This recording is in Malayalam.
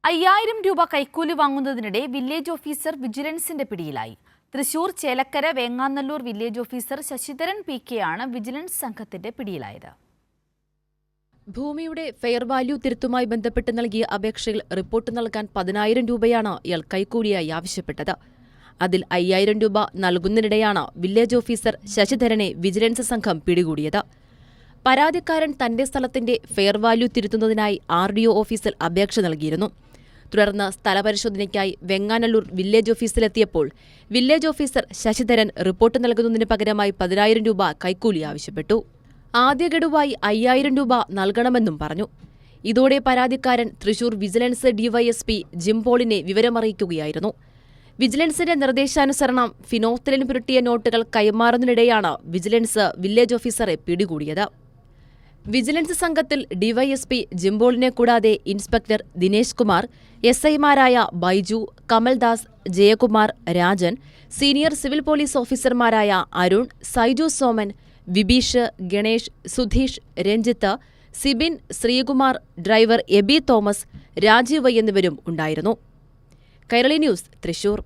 5000 രൂപ കൈക്കൂലി വാങ്ങുന്നതിനിടെ വില്ലേജ് ഓഫീസർ വിജിലൻസിന്റെ പിടിയിലായി. Thrissur Chelakkara Venganallur village officer Sasidharan PK ആണ് വിജിലൻസ് സംഘത്തിന്റെ പിടിയിലായത്. ഭൂമിയുടെ ഫെയർ വാല്യൂ തിരുത്തുമായി ബന്ധപ്പെട്ട് നൽകിയ അപേക്ഷയിൽ റിപ്പോർട്ട് നൽകാൻ 10,000 രൂപയാണ് ഇയാൾ കൈക്കൂലിയായി ആവശ്യപ്പെട്ടത്. അതിൽ 5000 രൂപ നൽകുന്നതിനിടെയാണ് വില്ലേജ് ഓഫീസർ ശശിധരനെ വിജിലൻസ് സംഘം പിടികൂടിയത്. പരാതിക്കാരൻ തന്റെ സ്ഥലത്തിന്റെ ഫെയർ വാല്യൂ തിരുത്തുന്നതിനായി RDO ഓഫീസിൽ അപേക്ഷ നൽകിയിരുന്നു. തുടർന്ന് സ്ഥലപരിശോധനയ്ക്കായി വെങ്ങാനല്ലൂർ വില്ലേജ് ഓഫീസിലെത്തിയപ്പോൾ വില്ലേജ് ഓഫീസർ ശശിധരൻ റിപ്പോർട്ട് നൽകുന്നതിന് പകരമായി 10,000 രൂപ കൈക്കൂലി ആവശ്യപ്പെട്ടു. ആദ്യ ഗഡുവായി 5000 രൂപ നൽകണമെന്നും പറഞ്ഞു. ഇതോടെ പരാതിക്കാരൻ തൃശൂർ വിജിലൻസ് DYSP ജിംപോളിനെ വിവരമറിയിക്കുകയായിരുന്നു. വിജിലൻസിന്റെ നിർദ്ദേശാനുസരണം ഫിനോഫ്തലിൻ പുരട്ടിയ നോട്ടുകൾ കൈമാറുന്നതിനിടെയാണ് വിജിലൻസ് വില്ലേജ് ഓഫീസറെ പിടികൂടിയത്. വിജിലൻസ് സംഘത്തിൽ DYSP ജിംപോളിനെ കൂടാതെ ഇൻസ്പെക്ടർ ദിനേശ് കുമാർ, SI മാരായ Baiju, Kamaldas, Jayakumar, Rajan, senior civil police ഓഫീസർമാരായ അരുൺ, സൈജു സോമൻ, വിബീഷ്, ഗണേഷ്, സുധീഷ്, രഞ്ജിത്ത്, സിബിൻ, ശ്രീകുമാർ, ഡ്രൈവർ എബി തോമസ്, രാജീവ് എന്നിവരും ഉണ്ടായിരുന്നു. കൈരളി ന്യൂസ്, തൃശൂർ.